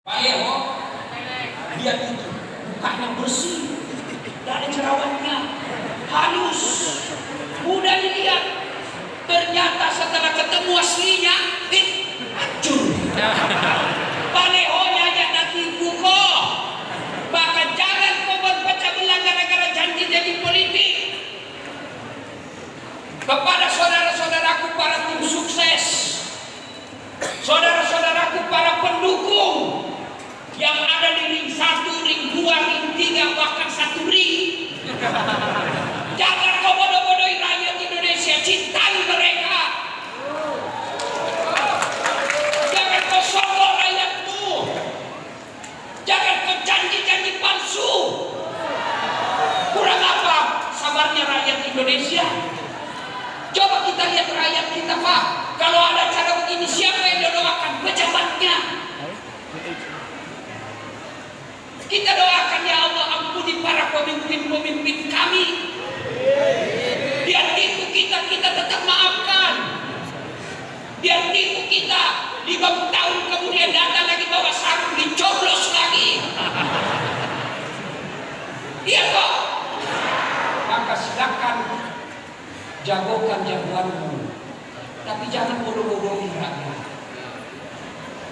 Vallejo, lihat itu, mukanya bersih, dari jerawatnya halus, mudah dilihat. Ternyata setelah ketemu aslinya, hancur. Vallejo-nya aja natibu kok. Bahkan jangan kau berpecah belah gara-gara janji-janji politik. Kepada saudara-saudaraku para tim sukses, saudara-saudaraku para pendukung yang ada di ring 1, ring 2, ring 3, bahkan 1 ring. Jangan kau bodoh-bodohi rakyat Indonesia, cintai mereka. Jangan kau sogok rakyatmu. Jangan kau janji-janji palsu. Kurang apa sabarnya rakyat Indonesia? Coba kita lihat rakyat kita, Pak. Kalau ada cara begini, siapa yang doakan? Pejabatnya. Kita doakan, ya Allah, ampuni para pemimpin-pemimpin kami. Dia tipu kita tetap maafkan. Dia tipu kita, 50 tahun kemudian datang lagi bawa sarung, dicoblos lagi. Iya kok. Maka silakan jagokan jagoanmu, tapi jangan bodoh-bodohin rakyat.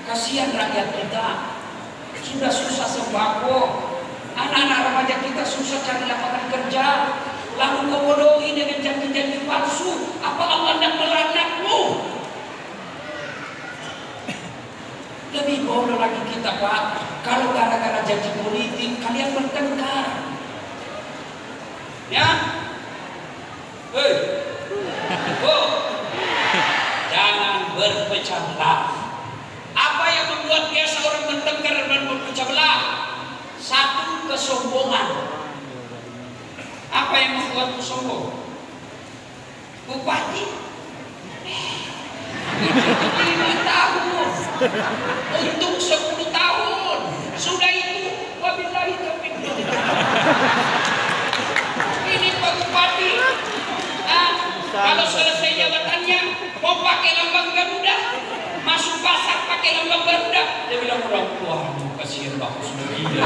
Kasihan rakyat kita. Sudah susah sembako, anak-anak remaja kita susah cari lapangan kerja, lalu kau bodohi dengan janji-janji palsu. Apa Allah tidak melaknatmu? Lebih bodoh lagi kita, Pak, kalau gara-gara janji politik kalian bertengkar. Ya, jangan berpecah belah. Apa yang membuat biasa orang bertengkar dan berpecah belah? Satu, kesombongan. Apa yang membuatmu sombong? Bupati 5 tahun, untuk 10 tahun. Sudah itu, wabillahi taufiq. Ini Pak Bupati, kalau selesai jabatannya mau pakai lambang Garuda, masuk pasar pakai lambang Garuda, dia bilang orang tua, kasihan bagus begini.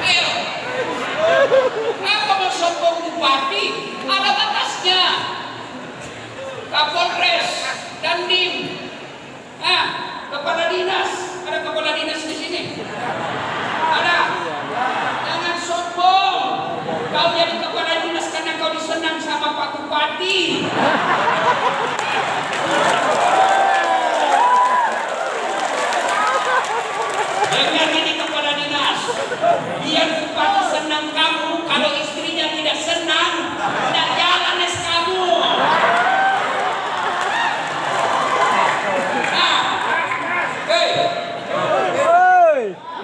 Ayo, apa mau sombong bupati? Ada batasnya. Kapolres, Dandim, kepala dinas, ada kepala dinas di sini. Ada. Jangan sombong. Kau jadi kepala dinas karena kau disenang sama Pak Bupati. Dengar ini kepala dinas. Biar Bupati senang kamu, kalau istrinya tidak senang, tidak jalan es kamu.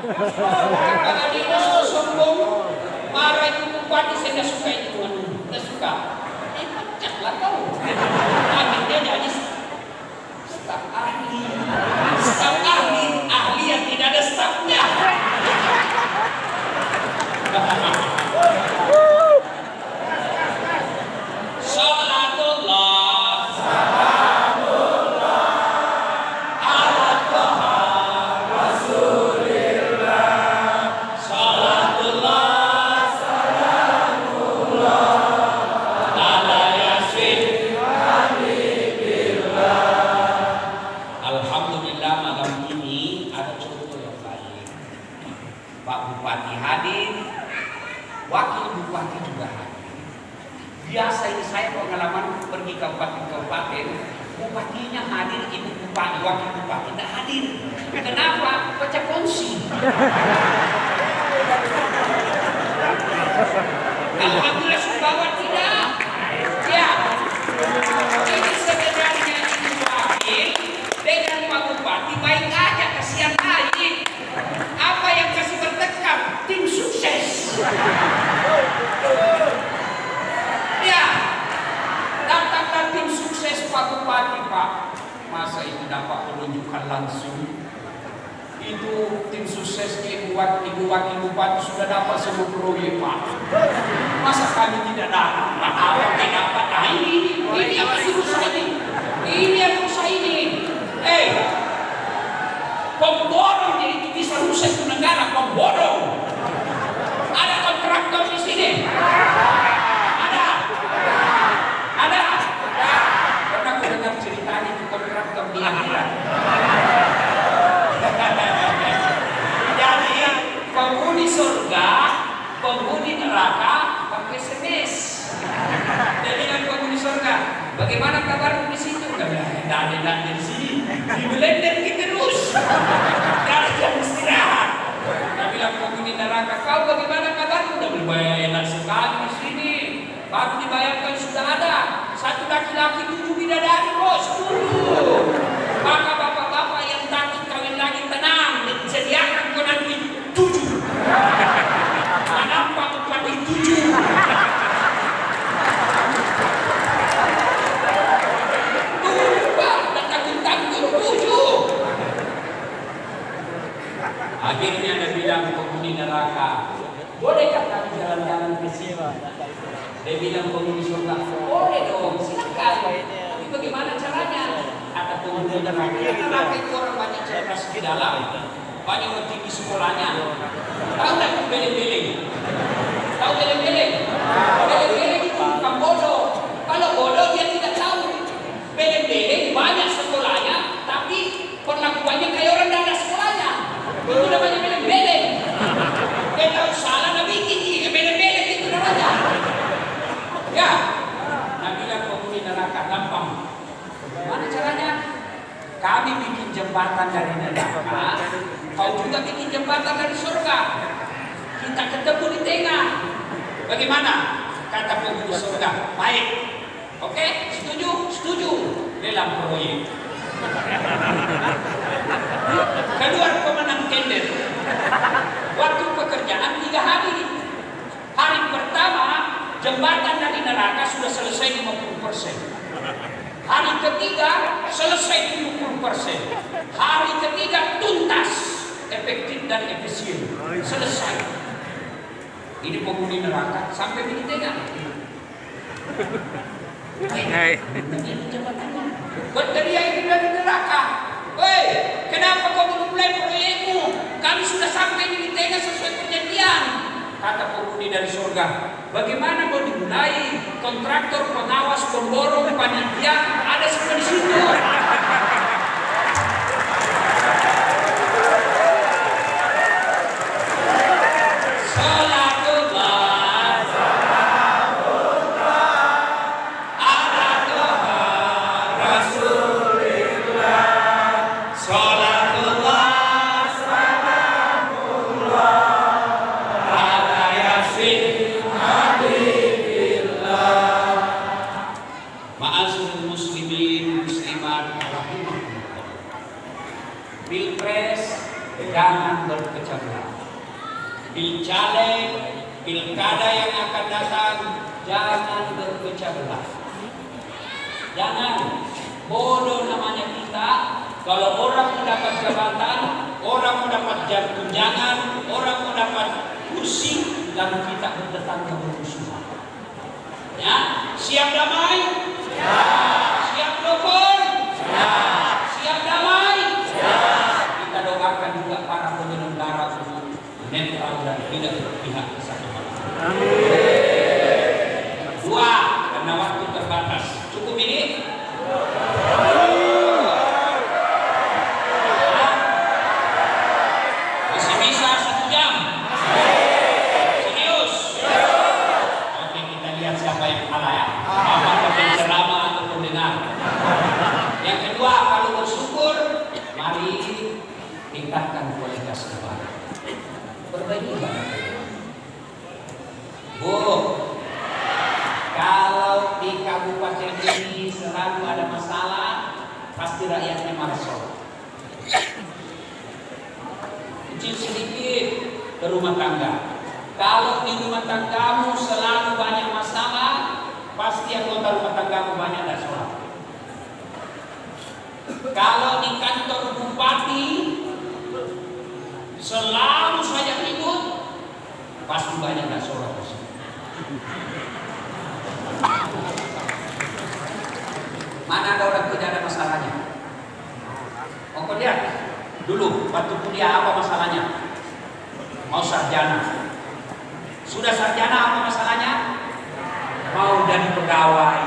Kepala dinas sombong, marah itu Bupati, saya tidak suka itu, tidak suka. Pecahlah kau. Akhirnya jadi staf ahli. Staf ahli, ahli yang tidak ada stafnya. Biasa ini saya pengalaman pergi kabupaten, bupatinya hadir, ibu bupati, wakil bupati tidak hadir. Kenapa? Pecah kongsi. Alhamdulillah Sumbawa tidak. Ya, ini sebenarnya ibu wakil dengan Pak Bupati baik aja, kasihan aja. Apa yang kasih bertekad? Tim sukses. Ya, datanglah tim sukses Pak Bupati, Pak. Masa itu dapat penunjukan langsung? Itu tim sukses ibu wakil bupati sudah dapat semua proyek, Pak. Masa kami tidak dapat? Apa yang dapat? Ini yang susah ini. Ini yang susah ini. Bagaimana kabarmu di situ? Tidak ada di sini. Di blender kita terus. Tidak jam istirahat. Dia bilang penghuni neraka, kau bagaimana kabarmu? Udah enak sekali di sini. Baru dibayarkan sudah ada. Satu laki-laki 7 bidadari bos dulu. Maka bapak-bapak yang takut kawin lagi tenang, disediakan kau nanti 7. Kenapa bupati 7? Akhirnya dia bilang penghuni neraka, bolehkah kami jalan-jalan ke sini? Dia bilang penghuni surga, boleh dong, silakan. Tapi bagaimana caranya? Kata penghuni neraka, neraka itu orang banyak cerdas di dalam, banyak yang tinggi sekolahnya. Tahu tak beleng-beleng? Tahu beleng-beleng? Beleng-beleng itu bukan bodoh. Kalau bodoh dia tidak tahu. Beleng-beleng banyak sekolahnya, tapi perlakuannya kayak orang tidak ada sekolahnya. Itu namanya beleng-beleng. Dia tahu salah, tapi bikin beleng-beleng itu namanya. Ya, nah bilang penghuni neraka gampang. Mana caranya? Kami bikin jembatan dari neraka, kau juga bikin jembatan dari surga. Kita ketemu di tengah. Bagaimana? Kata penghuni surga, baik. Oke, setuju? Setuju. Lelang proyek. Keluar pemenang tender. Waktu pekerjaan 3 hari. Hari pertama jembatan dari neraka sudah selesai 50%. Hari ketiga selesai 70%. Hari ketiga tuntas, efektif dan efisien. Selesai. Ini penghuni neraka sampai di tengah. Berteriak itu dari neraka. Hei, kenapa kau belum mulai proyekmu? Kami sudah sampai di tengah sesuai perjanjian. Kata penghuni dari surga, bagaimana mau dimulai? Kontraktor, pengawas, pemborong, panitia ada semua di situ. Jangan berpecah belah. Pilcaleg, pilkada yang akan datang, jangan berpecah belah. Jangan. Bodoh namanya kita. Kalau orang mendapat jabatan, orang mendapat tunjangan, orang mendapat kursi, lalu kita bertetangga bermusuhan. Ya, siap damai? Siap. Siap rukun? Siap. Siap damai? Siap. Kita doakan juga para penyelenggara untuk netral dan tidak berpihak ke satu pihak. Amin. 2, karena waktu terbatas. Cukup ini? Masih bisa 1 jam? Serius? Oke, kita lihat siapa yang kalah ya. Apakah penceramah atau pendengar? Yang kedua, kalau bersyukur, mari tingkatkan kualitas ibadah. Perbaiki ibadah. Bu, kalau di kabupaten ini selalu ada masalah, pasti rakyatnya marah. Kecil sedikit ke rumah tangga. Kalau di rumah tanggamu selalu banyak masalah, pasti anggota rumah tanggamu banyak tidak sholat. Kalau di kantor bupati selalu saja ribut, pasti banyak tidak sholat. Mana ada orang tidak ada masalahnya? Kau lihat dulu waktu kuliah apa masalahnya? Mau sarjana. Sudah sarjana apa masalahnya? Mau jadi pegawai.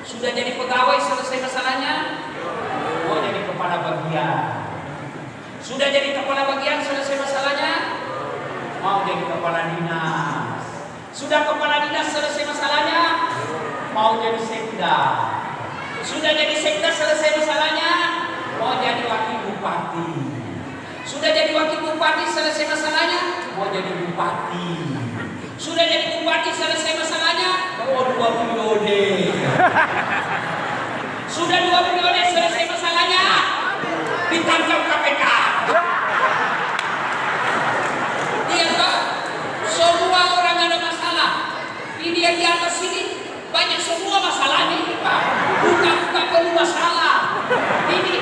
Sudah jadi pegawai selesai masalahnya? Mau jadi kepala bagian. Sudah jadi kepala bagian selesai masalahnya? Mau jadi kepala dinas. Sudah kepala dinas selesai masalahnya? Mau jadi sekda. Sudah jadi sekda selesai masalahnya, mau jadi wakil bupati. Sudah jadi wakil bupati selesai masalahnya, mau jadi bupati. Sudah jadi bupati selesai masalahnya, mau 2 periode. Sudah 2 periode selesai masalahnya, ditangkap KPK. Iya Pak, semua orang ada masalah. Ini yang di atas ini banyak semua masalahnya ini Pak. Bukan perlu masalah. Ini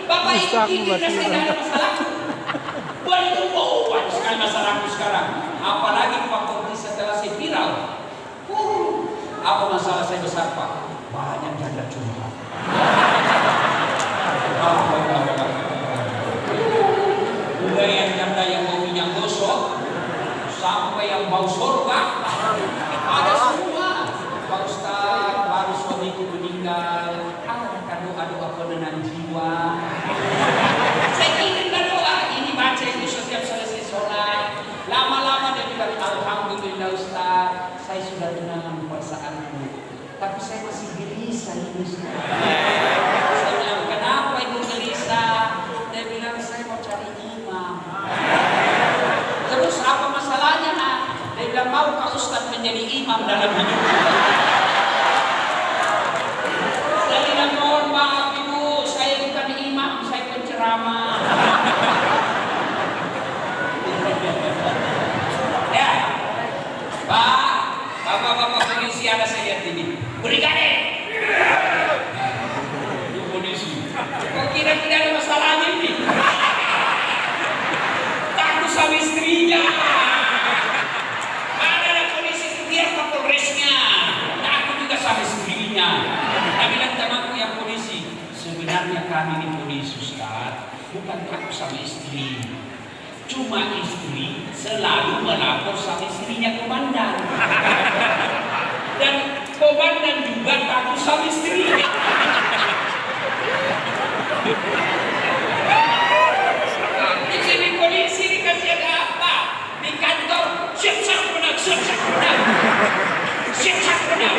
Bapak ini saya tidak ada masalah. Banyak sekali masalahku sekarang. Apalagi Pak Kopti setelah saya viral. Apa masalah saya besar Pak? Banyak janda curhat. Mulai yang janda yang mau minyak gosok sampai yang bau sorga, ada semua. Pak Ustaz, baru suamiku meninggal. Aduh kebenaran jiwa. Saya kirimkan doa, ini baca itu setiap selesai sholat. Lama-lama dia bilang, alhamdulillah Ustaz, saya sudah tenang perasaanku. Tapi saya masih gelisah ini Ustaz. Saya bilang, kenapa ibu gelisah? Dia bilang, saya mau cari imam. Terus apa masalahnya nak? Dia bilang, mau Kak Ustaz menjadi imam dalam hidup. Saya bilang, mohon maaf ibu, saya bukan imam, saya penceramah. Ya, Bapak polisi ada saya lihat ini. Brigade. Itu polisi. Kok kira-kira ada masalahnya ini? Takut sama istrinya. Ada polisi setiap Kapolresnya. Takut juga sama istrinya. Dia bilang temanku yang polisi, sebenarnya kami ini polisi Ustaz, bukan takut sama istri. Cuma istri selalu melapor sama istrinya komandan. Dan komandan juga takut sama istrinya. Di sini polisi dikasih ada apa? Di kantor siap-siap menang.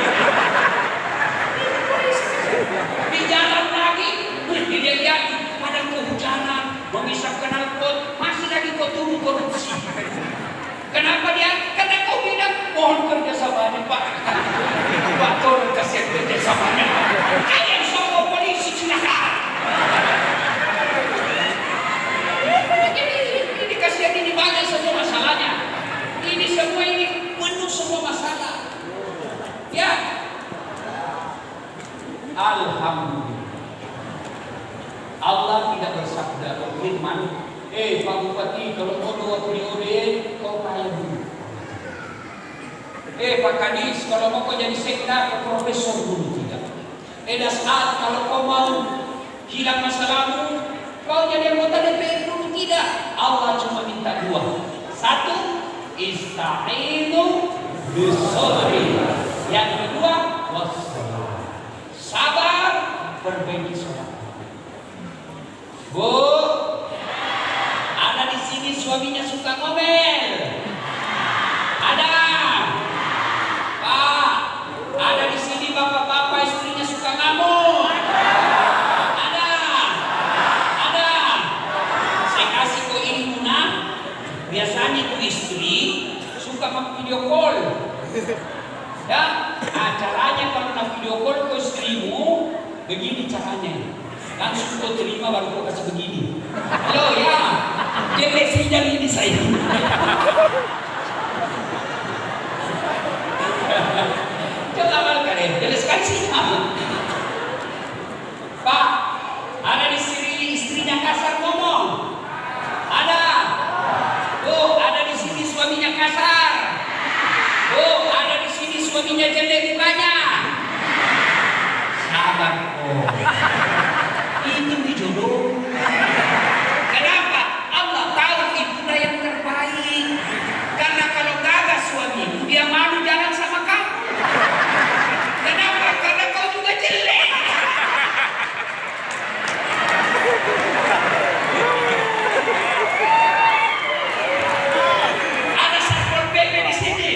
Di jalan lagi, dilihat padang kehujanan, mengisap knalpot, masih lagi kau turun korupsi. Kenapa dia? Karena kau bilang mohon kerjasamanya Pak. Pak tolong kasih kerjasamanya. Kalian semua polisi silakan. Ini kasihan, ini banyak semua masalahnya. Ini semua ini penuh semua masalah. Ya. Alhamdulillah. Allah tidak bersabda berfirman, Pak Bupati, kalau mau 2 periode, kau kaya dulu. Pak Kadis, kalau mau kau jadi sekda, kau profesor dulu tidak. Dasar, kalau kau mau hilang masalahmu, kau jadi anggota DPR dulu tidak. Allah cuma minta 2. 1, ista'inu bis-sabri. Yang kedua, wassalam. Sabar, perbaiki sholat. Bu, ada di sini suaminya suka ngomel. Ada. Pak, ada di sini bapak-bapak istrinya suka ngamuk. Ada. Saya kasih kau ini Muna. Biasanya itu istri suka video call. Ya, caranya kalau nak video call ke istrimu, begini caranya. Langsung kau terima baru kau kasih begini. Halo ya, jelek sinyal ini saya. Coba amalkan ya, jelek sekali sinyal. Pak, ada di sini istrinya kasar ngomong. Ada. Oh, ada di sini suaminya kasar. Oh, ada di sini suaminya jelek mukanya. Sabar kok. Itu dijodoh. Kenapa? Allah tahu itulah yang terbaik. Karena kalau gagal suami, dia malu jalan sama kamu. Kenapa? Karena kau juga jelek. Ada satpol PP di sini.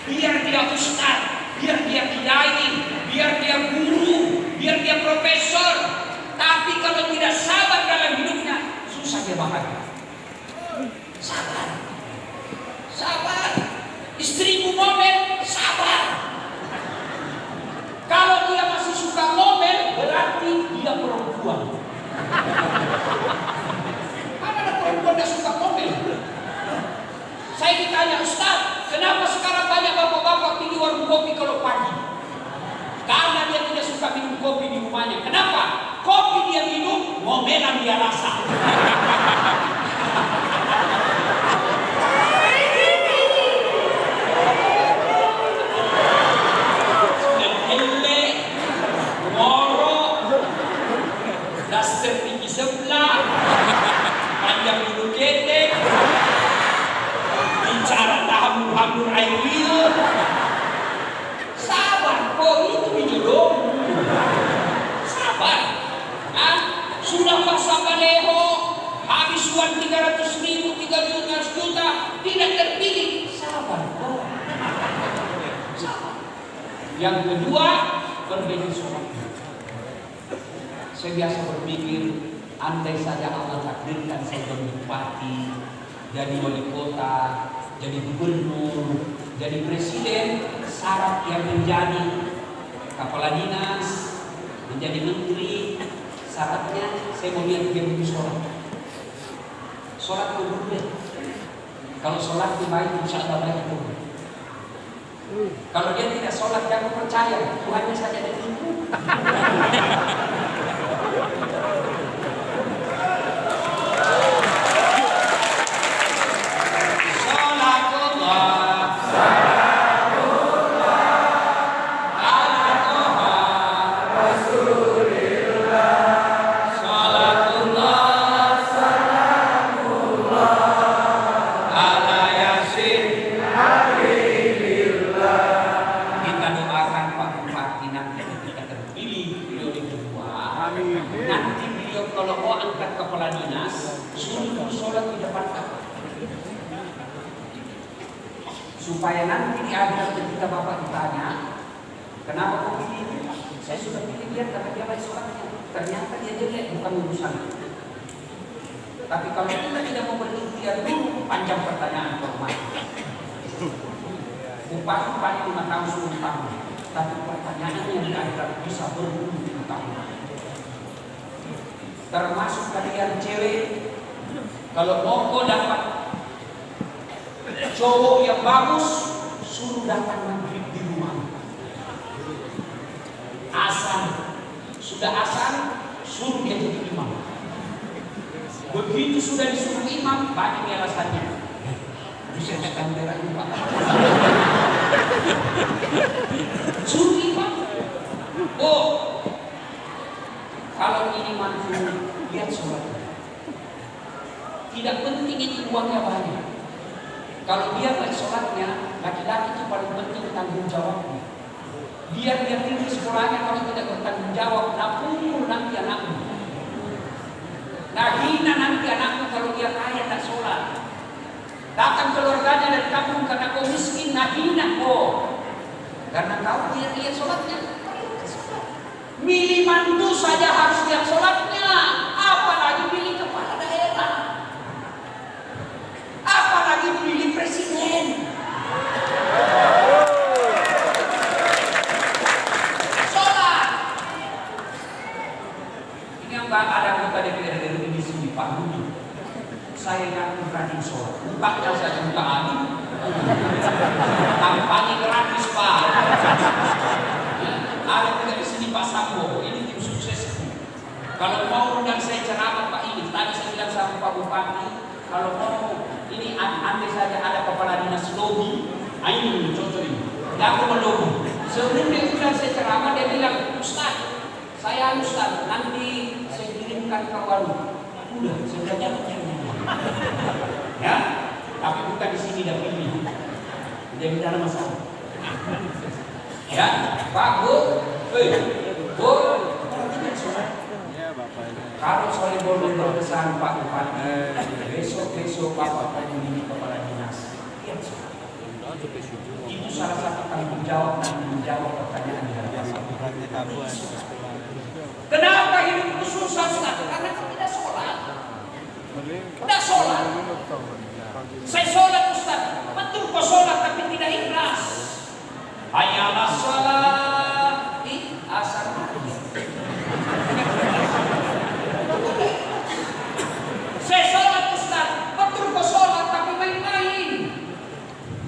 biar dia ustaz, biar dia kiai, biar dia guru, biar dia profesor, tapi kalau tidak sabar dalam hidupnya, susah dia bahagia. Sabar, sabar. Istrimu ngomel, sabar. Kalau dia masih suka ngomel, berarti dia perempuan. Ada perempuan yang suka ngomel. Saya ditanya, Ustaz, kenapa sekarang banyak bapak-bapak pilih warung kopi kalau pagi? Karena dia tidak suka minum kopi di rumahnya. Kenapa? Kopi dia minum, ngomelan dia rasa. Sudah jelek, ngorok, daster tinggi sebelah, panjang bulu ketek, bicara tahambur-hambur air liur. Sabar, kok itu jodohmu. Sabar. Sudah pasang baleho, habis uang 300.000, 3 juta, tidak terpilih. Sabar, kok. Sabar. Yang kedua, perbaiki sholat. Saya biasa berpikir, andai saja Allah takdirkan saya jadi bupati, jadi wali kota, jadi gubernur, jadi presiden, syarat yang menjadi kepala dinas, menjadi menteri, syaratnya saya mau lihat dia begitu sholat. Sholat dulu. Kalau sholat baik, insya Allah baik dulu. Kalau dia tidak sholat, jangan percaya, Tuhannya saja ada tipu. Supaya nanti di akhir ketika Bapak ditanya, kenapa kau pilih itu? Saya sudah pilih dia karena dia baik sholatnya. Ternyata dia jelek, bukan urusan. Tapi kalau kita tidak mau berikhtiar dulu, panjang pertanyaan Bapak. Bupati paling 5 tahun 10 tahun, tapi pertanyaannya di akhirat bisa berpuluh tahun. Termasuk kalian cewek, kalau mau dapat cowok yang bagus, suruh datang maghrib di rumah. Asal sudah asal, suruh dia jadi imam. Begitu sudah disuruh imam, banyak alasannya. Bisa tekan darah Pak. Suruh imam. Oh, kalau ini mantu, lihat sholat. Tidak penting itu uangnya banyak. Kalau dia baik sholatnya, laki-laki itu paling penting tanggung jawabnya. Biar dia tinggi sekolahnya, kalau tidak bertanggung jawab, napungul nanti anakmu. Nah hina nanti anakmu kalau dia kaya tak sholat. Datang keluarganya dari kampung karena kau miskin, nah hina kau. Karena kau tidak lihat sholatnya. Milih mantu saja harus lihat sholatnya, apalagi milih kepala daerah. Apalagi pilih presiden. Sholat. Ini yang ada anggota DPR dari di sini Pak Budi. Saya yang rajin sholat. Bukanya saja buka alim. Kampanye gratis Pak. Ada juga di sini Pak Sambo. Ini tim sukses. Kalau mau undang saya ceramah Pak ini. Tadi saya bilang sama Pak Bupati, kalau mau ini andai saja ada kepala dinas lobi, ini contoh ini. Dia aku melobi. Sebelum dia bilang saya ceramah, dia bilang, Ustaz, saya Ustaz, nanti saya kirimkan ke warung. Udah, saya udah ya, tapi bukan di sini dah pilih. Jadi tidak ada masalah. Ya, Pak Bu, Bu, kalau soal boleh berpesan Pak Bupati, besok Bapak akan menjadi kepala dinas. Itu salah satu tanggung jawab dan menjawab pertanyaan di hadapan Allah. Kenapa hidupku susah, Ustaz? Karena aku tidak sholat. Tidak sholat. Saya sholat, Ustaz. Betul kok sholat tapi tidak ikhlas. Hayya 'alas shalah. Asal saya sholat, Ustaz. Betul kok sholat tapi main-main.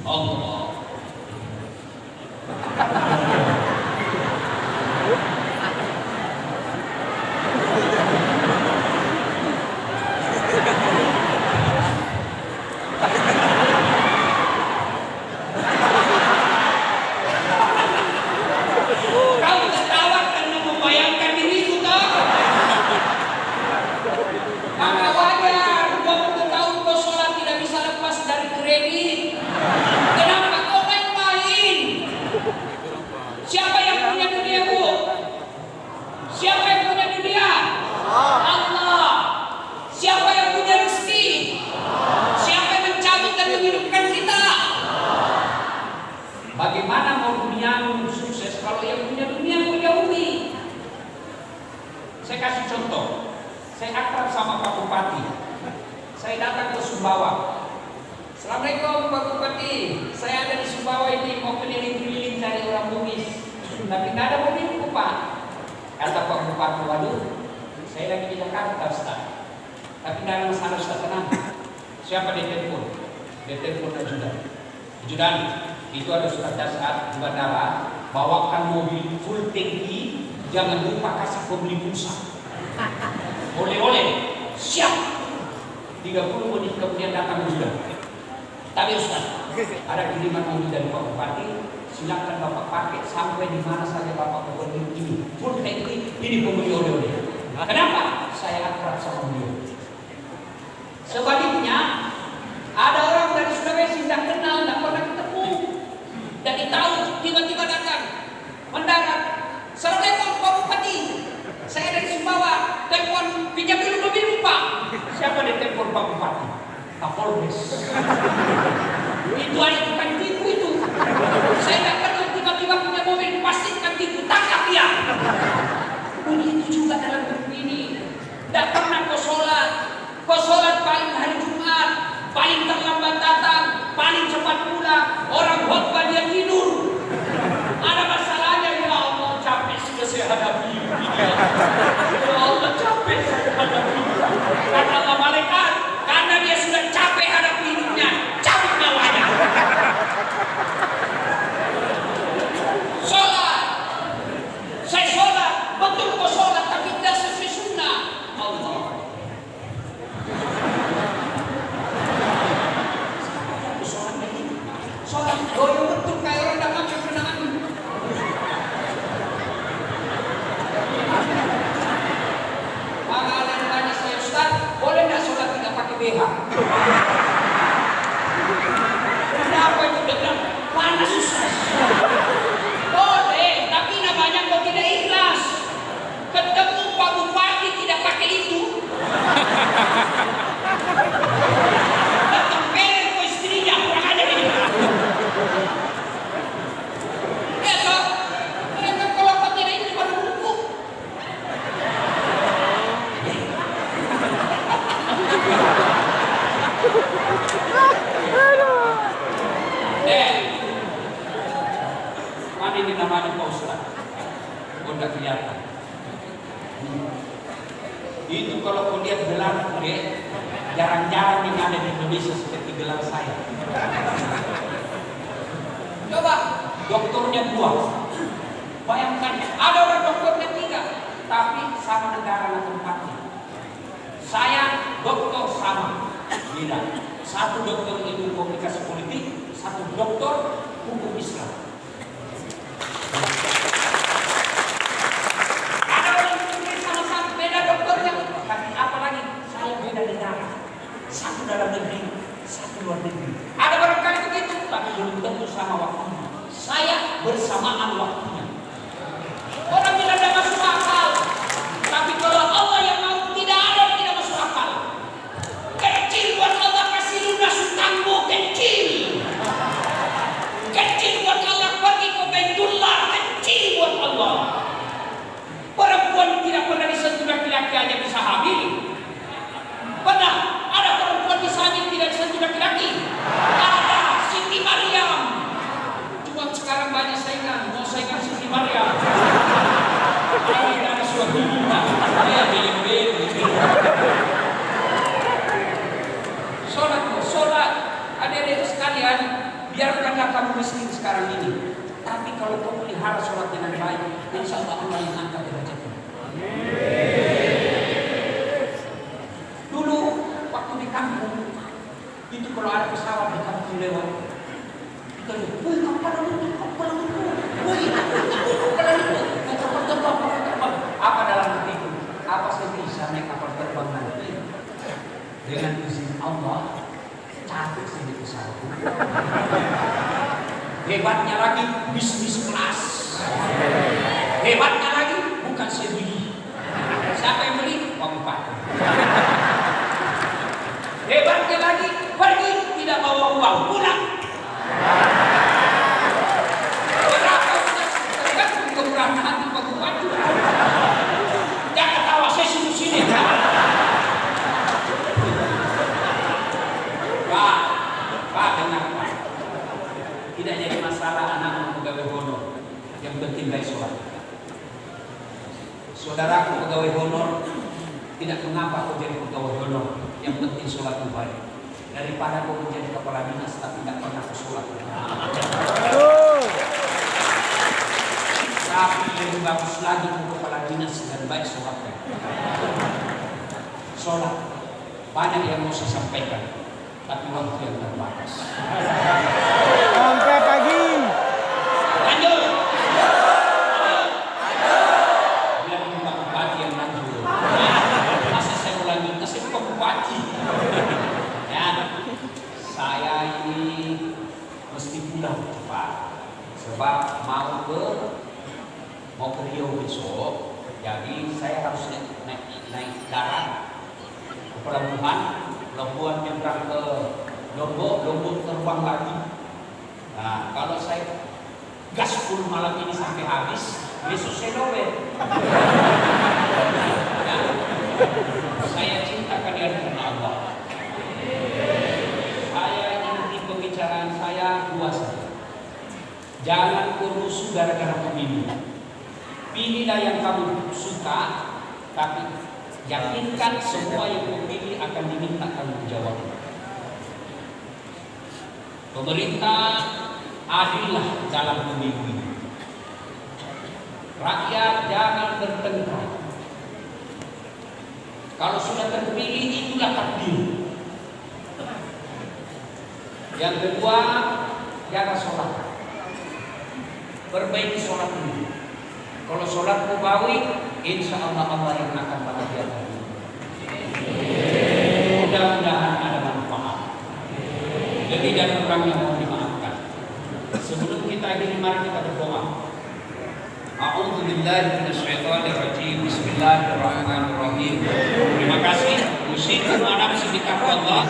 Allah. Bagaimana mau dunia sukses kalau yang punya dunia punya umi? Saya kasih contoh. Saya akrab sama Pak Bupati. Saya datang ke Sumbawa. Assalamualaikum Pak Bupati. Saya ada di Sumbawa ini mau keliling-keliling cari orang Bugis. Tapi tidak ada mobilku Pak. Kata Pak Bupati, waduh, saya lagi di Jakarta Ustaz. Tapi tidak ada masalah Ustaz, tenang. Siapa di telepon? Di telepon ajudan. Itu ada surat dasar di bandara, bawakan mobil full tangki, jangan lupa kasih pembeli pulsa. Oleh-oleh, siap. 30 menit kemudian datang juga. Tapi Ustaz, ada kiriman mobil dari Pak Bupati, silakan Bapak pakai sampai di mana saja Bapak mau ini. Full tangki, ini pembeli oleh-oleh. Kenapa? Saya akrab sama beliau. Sebaliknya, ada orang dari Sulawesi tidak kenal, tidak pernah ketemu. Dan tahu tiba-tiba datang mendarat. Assalamualaikum Pak Bupati. Saya dari Sumbawa. Telepon pinjam dulu mobil Pak. Siapa di telepon Pak Bupati? Kapolres. Itu ada tukang tipu itu. Saya tidak kenal tiba-tiba punya mobil, pastikan tipu, tangkap dia. Begitu juga dalam hidup ini. Tidak pernah kau sholat paling hari Jumat, paling terlambat datang, paling cepat pulang. Orang khotbah dia tidur. Ada masalahnya, ya Allah capek sudah saya hadapi. Ya Allah capek saya hadapi. Kata Allah malaikat, karena dia sudah capek hadapi hidupnya, cabut nyawanya. Sholat. Saya sholat, betul kok sholat tapi tidak sesuai sunnah. Allah. Sholat goyang betul kayak orang dah makan kena angin. Maka ada yang tanya saya, Ustaz, boleh nggak sholat tidak pakai BH? Kenapa itu dia bilang panas Ustaz? Boleh, tapi namanya kau tidak ikhlas. Ketemu Pak Bupati tidak pakai itu. Datang peren ke istrinya, kurang aja ini. Ya toh, mereka kalau kau tidak itu baru buku. Mana ini namanya Pak Ustaz? Kau tidak kelihatan. Itu kalau kau lihat gelar jarang-jarang yang ada di Indonesia seperti gelar saya. Coba dokternya 2. Bayangkan ada orang dokternya 3, tapi sama negara dan tempatnya. Saya dokter sama, beda. Satu dokter ilmu komunikasi politik, satu dokter hukum Islam. Ada orang yang sama-sama beda dokternya, tapi apalagi saya beda negara. Satu dalam negeri, satu luar negeri. Ada barangkali begitu, tapi belum tentu sama waktunya. Saya bersamaan waktunya. Orang bilang tidak masuk akal, tapi kalau Allah yang mau tidak ada yang tidak masuk akal. Kecil buat Allah kasih lunas utangmu kecil. laki-laki aja bisa hamil. Pernah ada perempuan bisa hamil tidak disentuh laki-laki? Ada, Siti Maryam. Cuma sekarang banyak saingan, mau saingan Siti Maryam. Tidak ada suatu hubungan. Dia beli-beli. Sholat, adik-adik sekalian, biarkanlah kamu miskin sekarang ini. Tapi kalau kamu pelihara sholat dengan baik, insya Allah Allah yang angkat derajatmu. Dulu waktu di kampung, itu kalau ada pesawat di kampung lewat, kita lihat, woi kapal itu, woi kapal itu, terbang. Apa dalam hatiku? Apa saya bisa naik kapal terbang nanti? Dengan izin Allah, cantik sih di pesawat. Hebatnya lagi bisnis kelas. Hebatnya lagi bukan saya beli. Siapa yang beli? Pak. Hebatnya lagi pergi tidak bawa uang pulang. Berapa tergantung kemurahan hati Pak Bupati. Jangan tawa saya sini. Pak dengar Pak. Tidak jadi masalah anak pegawai honor, yang penting baik sholat. Saudaraku pegawai honor, tidak mengapa kau jadi pegawai honor, yang penting sholatmu baik. Daripada kau menjadi kepala dinas tapi tidak pernah sholat. Tapi lebih bagus lagi kau kepala dinas dan baik sholatnya. Sholat banyak yang mau saya sampaikan, tapi waktu yang terbatas. Sampai pagi. Lanjut. Biar Pak Bupati yang lanjut. Masa saya mau lanjut? Saya Pak Bupati. Ya, saya ini mesti pulang cepat. Sebab mau ke Riau besok. Jadi saya harus naik darat ke pelabuhan nyebrang ke Lombok terbang lagi. Nah, kalau saya gas full malam ini sampai habis, besok saya dobel. Ya. Saya cinta kalian karena Allah. Saya inti pembicaraan saya dua saja. Jangan kurusu gara-gara pemilu. Pilihlah yang kamu suka, tapi yakinkan semua yang memilih akan diminta tanggung jawab. Pemerintah adillah dalam pemilu ini. Rakyat jangan bertengkar. Kalau sudah terpilih itulah takdir. Yang kedua, jaga sholat. Perbaiki sholat ini. Kalau sholatmu baik, insya Allah Allah yang akan bahagiakan. Mudah-mudahan ada manfaat. Lebih dan kurangnya mohon dimaafkan. Sebelum kita akhiri, mari kita berdoa. A'udzu billahi minasyaitonir rajim. Bismillahirrahmanirrahim. Terima kasih. Usikum wa nafsi bi taqwallah.